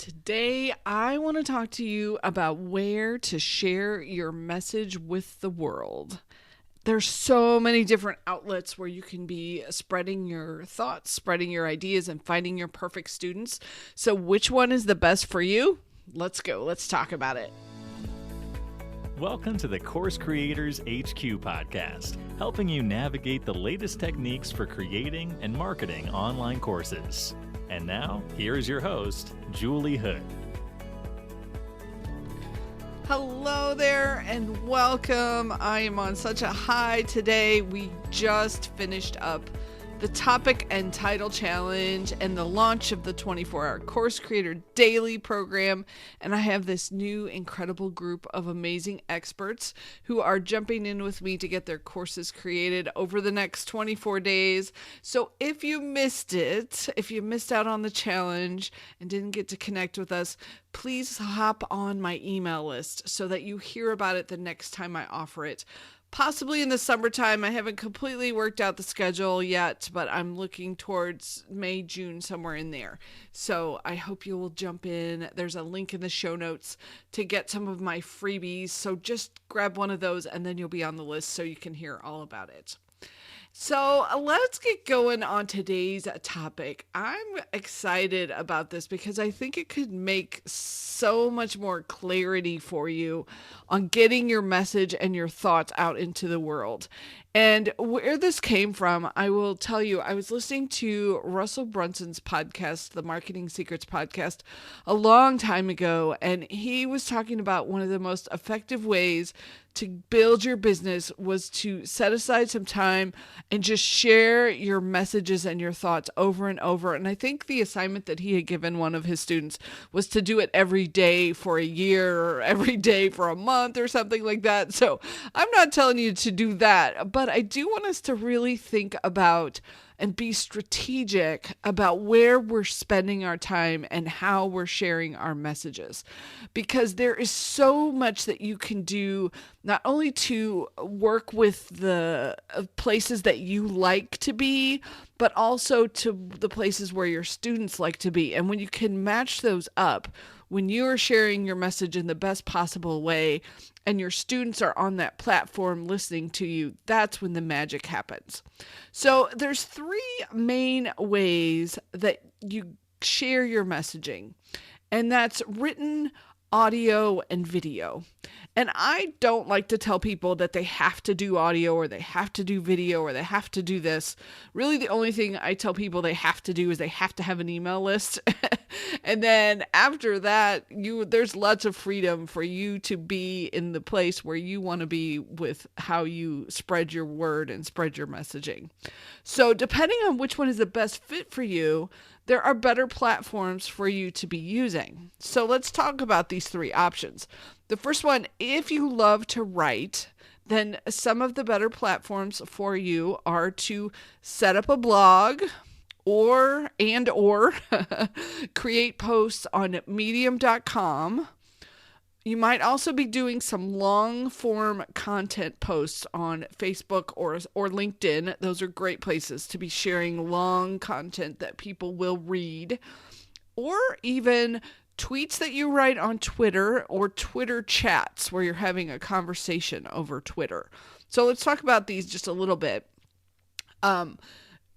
Today, I want to talk to you about where to share your message with the world. There's so many different outlets where you can be spreading your thoughts, spreading your ideas, and finding your perfect students. So, which one is the best for you? Let's go. Let's talk about it. Welcome to the Course Creators HQ podcast, helping you navigate the latest techniques for creating and marketing online courses. And now, here is your host, Julie Hood. Hello there and welcome. I am on such a high today. We just finished up the topic and title challenge and the launch of the 24-hour Course Creator Daily program. And I have this new incredible group of amazing experts who are jumping in with me to get their courses created over the next 24 days. So if you missed it, if you missed out on the challenge and didn't get to connect with us, please hop on my email list so that you hear about it the next time I offer it. Possibly in the summertime. I haven't completely worked out the schedule yet, but I'm looking towards May, June, somewhere in there. So I hope you will jump in. There's a link in the show notes to get some of my freebies. So just grab one of those and then you'll be on the list so you can hear all about it. So let's get going on today's topic. I'm excited about this because I think it could make so much more clarity for you on getting your message and your thoughts out into the world. And where this came from, I will tell you, I was listening to Russell Brunson's podcast, the Marketing Secrets podcast, a long time ago, and he was talking about one of the most effective ways to build your business was to set aside some time and just share your messages and your thoughts over and over. And I think the assignment that he had given one of his students was to do it every day for a year or every day for a month or something like that. So I'm not telling you to do that, but I do want us to really think about and be strategic about where we're spending our time and how we're sharing our messages. Because there is so much that you can do, not only to work with the places that you like to be, but also to the places where your students like to be. And when you can match those up, when you are sharing your message in the best possible way and your students are on that platform listening to you, that's when the magic happens. So there's three main ways that you share your messaging, and that's written, audio, and video. And I don't like to tell people that they have to do audio or they have to do video or they have to do this. Really, the only thing I tell people they have to do is they have to have an email list. And then after that, there's lots of freedom for you to be in the place where you want to be with how you spread your word and spread your messaging. So depending on which one is the best fit for you, there are better platforms for you to be using. So let's talk about these three options. The first one, if you love to write, then some of the better platforms for you are to set up a blog or create posts on medium.com. You might also be doing some long form content posts on Facebook or LinkedIn. Those are great places to be sharing long content that people will read, or even tweets that you write on Twitter or Twitter chats where you're having a conversation over Twitter. So let's talk about these just a little bit.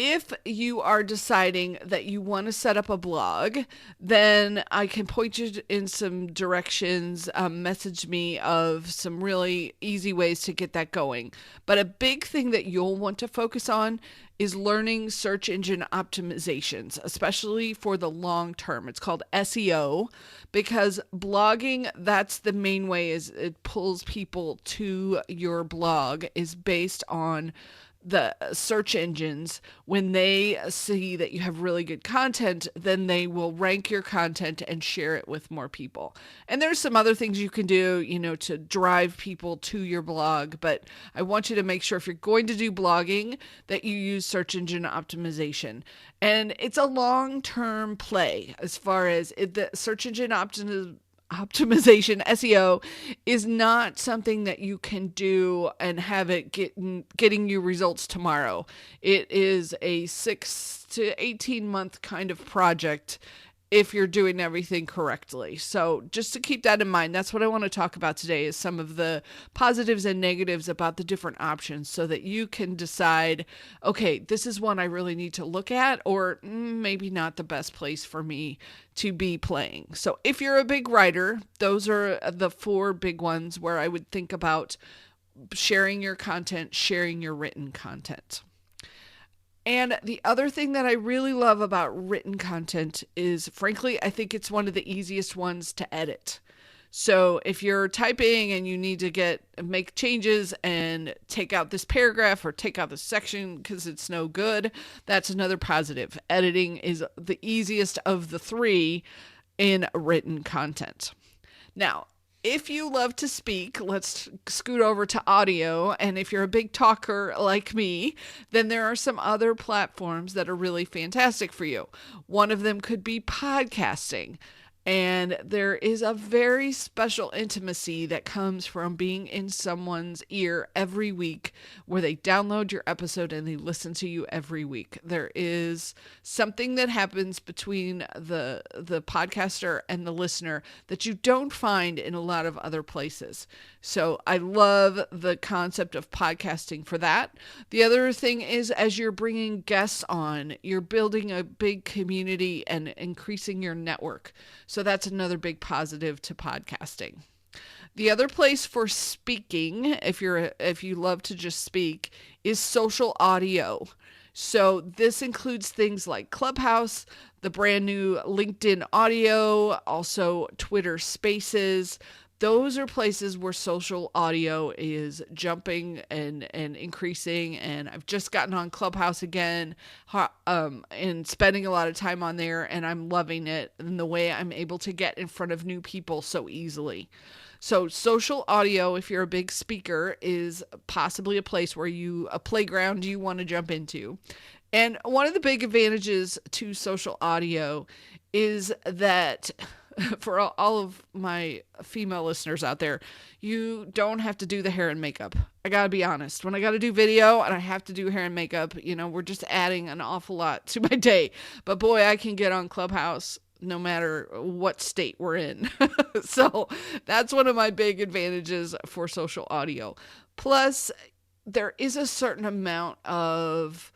If you are deciding that you want to set up a blog, then I can point you in some directions, message me of some really easy ways to get that going. But a big thing that you'll want to focus on is learning search engine optimizations, especially for the long term. It's called SEO because blogging, that's the main way is it pulls people to your blog, is based on the search engines. When they see that you have really good content, then they will rank your content and share it with more people. And there's some other things you can do, to drive people to your blog, but I want you to make sure if you're going to do blogging that you use search engine optimization. And it's a long-term play as far as the search engine optimization, SEO, is not something that you can do and have it getting you results tomorrow. It is a 6 to 18 month kind of project if you're doing everything correctly. So just to keep that in mind, that's what I want to talk about today, is some of the positives and negatives about the different options, so that you can decide, okay, this is one I really need to look at, or maybe not the best place for me to be playing. So if you're a big writer, those are the 4 big ones where I would think about sharing your content, sharing your written content. And the other thing that I really love about written content is, frankly, I think it's one of the easiest ones to edit. So if you're typing and you need to make changes and take out this paragraph or take out this section because it's no good, that's another positive. Editing is the easiest of the 3 in written content. Now, if you love to speak, let's scoot over to audio. And if you're a big talker like me, then there are some other platforms that are really fantastic for you. One of them could be podcasting. And there is a very special intimacy that comes from being in someone's ear every week, where they download your episode and they listen to you every week. There is something that happens between the podcaster and the listener that you don't find in a lot of other places. So I love the concept of podcasting for that. The other thing is, as you're bringing guests on, you're building a big community and increasing your network. So that's another big positive to podcasting. The other place for speaking, if you love to just speak, is social audio. So this includes things like Clubhouse, the brand new LinkedIn audio, also Twitter Spaces. Those are places where social audio is jumping and increasing. And I've just gotten on Clubhouse again, and spending a lot of time on there, and I'm loving it, and the way I'm able to get in front of new people so easily. So social audio, if you're a big speaker, is possibly a playground you want to jump into. And one of the big advantages to social audio is that, for all of my female listeners out there, you don't have to do the hair and makeup. I gotta be honest. When I gotta do video and I have to do hair and makeup, we're just adding an awful lot to my day. But boy, I can get on Clubhouse no matter what state we're in. So that's one of my big advantages for social audio. Plus, there is a certain amount of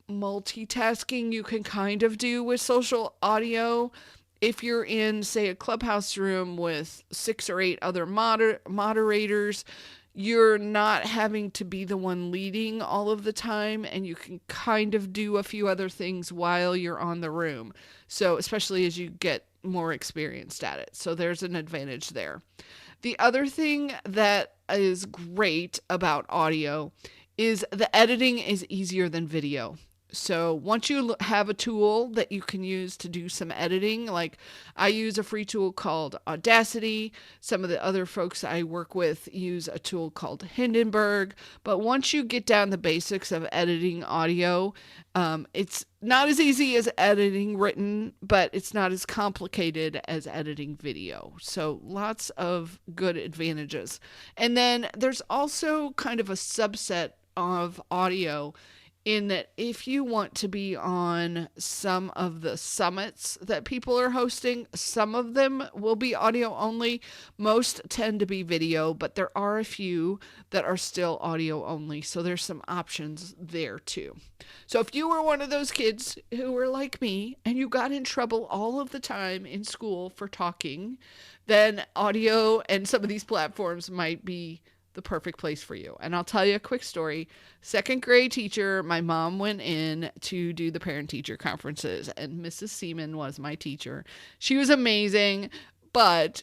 multitasking you can kind of do with social audio. If you're in, say, a Clubhouse room with 6 or 8 other moderators, you're not having to be the one leading all of the time, and you can kind of do a few other things while you're on the room. So especially as you get more experienced at it. So there's an advantage there. The other thing that is great about audio is the editing is easier than video. So once you have a tool that you can use to do some editing, like I use a free tool called Audacity. Some of the other folks I work with use a tool called Hindenburg. But once you get down the basics of editing audio, it's not as easy as editing written, but it's not as complicated as editing video. So lots of good advantages. And then there's also kind of a subset of audio, in that if you want to be on some of the summits that people are hosting, some of them will be audio only. Most tend to be video, but there are a few that are still audio only. So there's some options there too. So if you were one of those kids who were like me and you got in trouble all of the time in school for talking, then audio and some of these platforms might be the perfect place for you. And I'll tell you a quick story. 2nd grade teacher, my mom went in to do the parent-teacher conferences, and Mrs. Seaman was my teacher. She was amazing, but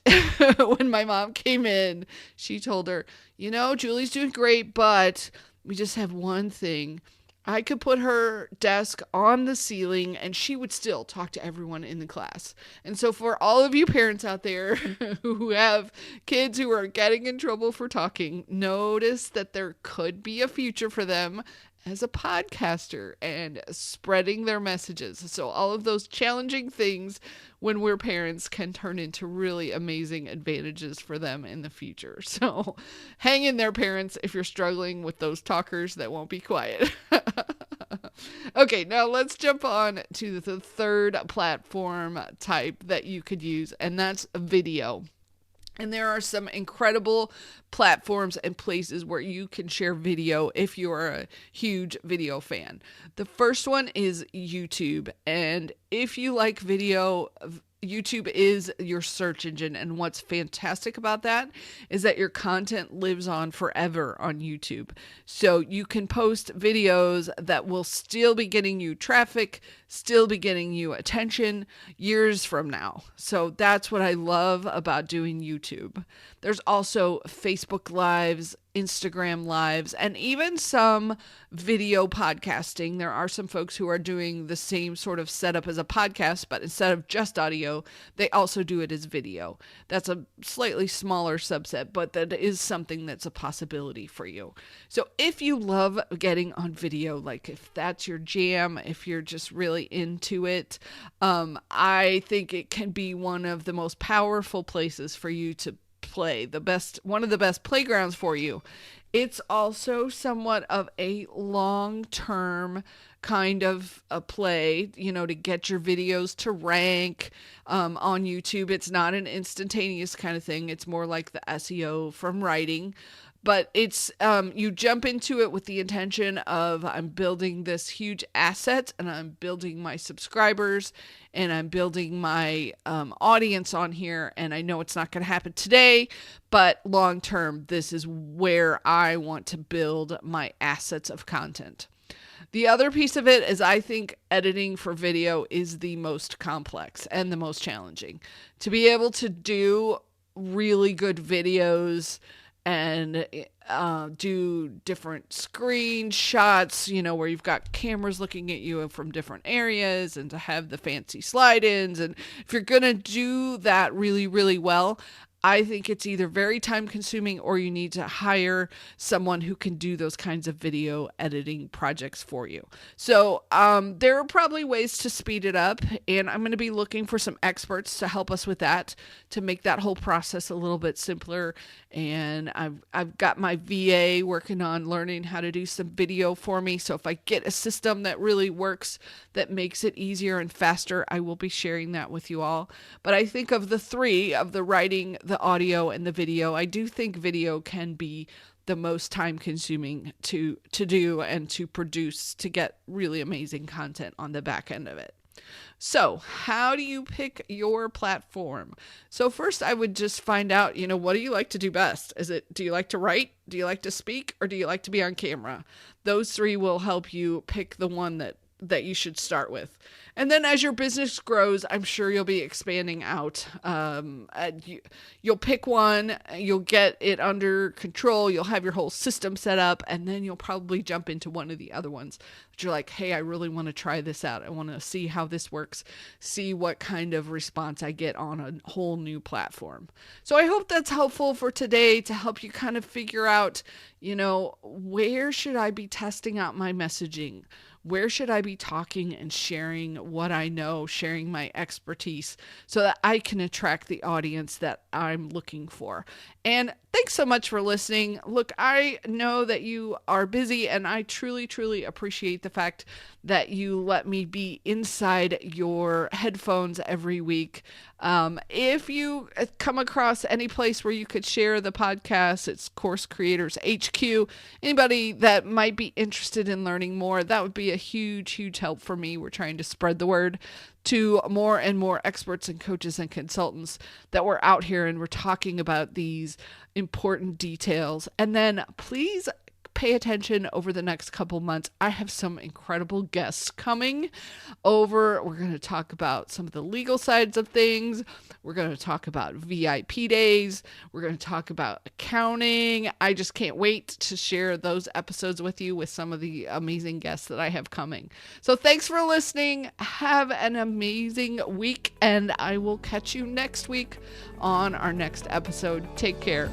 when my mom came in, she told her, Julie's doing great, but we just have one thing. I could put her desk on the ceiling and she would still talk to everyone in the class. And so for all of you parents out there who have kids who are getting in trouble for talking, notice that there could be a future for them as a podcaster and spreading their messages. So all of those challenging things when we're parents can turn into really amazing advantages for them in the future. So hang in there, parents, if you're struggling with those talkers that won't be quiet. Okay, now let's jump on to the third platform type that you could use, and that's video. And there are some incredible platforms and places where you can share video if you're a huge video fan. The first one is YouTube. And if you like video, YouTube is your search engine. And what's fantastic about that is that your content lives on forever on YouTube. So you can post videos that will still be getting you traffic, still be getting you attention years from now. So that's what I love about doing YouTube. There's also Facebook Lives, Instagram Lives, and even some video podcasting. There are some folks who are doing the same sort of setup as a podcast, but instead of just audio, they also do it as video. That's a slightly smaller subset, but that is something that's a possibility for you. So if you love getting on video, like if that's your jam, if you're just really into it, I think it can be one of the most powerful places for you to play, one of the best playgrounds for you. It's also somewhat of a long-term kind of a play, to get your videos to rank on YouTube. It's not an instantaneous kind of thing. It's more like the SEO from writing. But it's you jump into it with the intention of, I'm building this huge asset, and I'm building my subscribers, and I'm building my audience on here. And I know it's not going to happen today, but long term, this is where I want to build my assets of content. The other piece of it is, I think editing for video is the most complex and the most challenging. To be able to do really good videos and do different screenshots, where you've got cameras looking at you from different areas, and to have the fancy slide-ins. And if you're going to do that really, really well, I think it's either very time consuming, or you need to hire someone who can do those kinds of video editing projects for you. So there are probably ways to speed it up, and I'm going to be looking for some experts to help us with that, to make that whole process a little bit simpler. And I've got my VA working on learning how to do some video for me. So if I get a system that really works, that makes it easier and faster, I will be sharing that with you all. But I think of the three, of the writing, the audio, and the video, I do think video can be the most time consuming to do and to produce, to get really amazing content on the back end of it. So how do you pick your platform? So first, I would just find out, what do you like to do best? Do you like to write? Do you like to speak? Or do you like to be on camera? Those three will help you pick the one that you should start with. And then as your business grows, I'm sure you'll be expanding out. You'll pick one, you'll get it under control, you'll have your whole system set up, and then you'll probably jump into one of the other ones that you're like, hey, I really want to try this out. I want to see how this works, see what kind of response I get on a whole new platform. So I hope that's helpful for today, to help you kind of figure out, where should I be testing out my messaging? Where should I be talking and sharing what I know, sharing my expertise, so that I can attract the audience that I'm looking for? And thanks so much for listening. Look, I know that you are busy, and I truly, truly appreciate the fact that you let me be inside your headphones every week. If you come across any place where you could share the podcast, it's Course Creators HQ. Anybody that might be interested in learning more, that would be a huge, huge help for me. We're trying to spread the word to more and more experts and coaches and consultants that we're out here, and we're talking about these important details. And then please pay attention over the next couple months. I have some incredible guests coming over. We're going to talk about some of the legal sides of things. We're going to talk about VIP days. We're going to talk about accounting. I just can't wait to share those episodes with you, with some of the amazing guests that I have coming. So thanks for listening. Have an amazing week, and I will catch you next week on our next episode. Take care.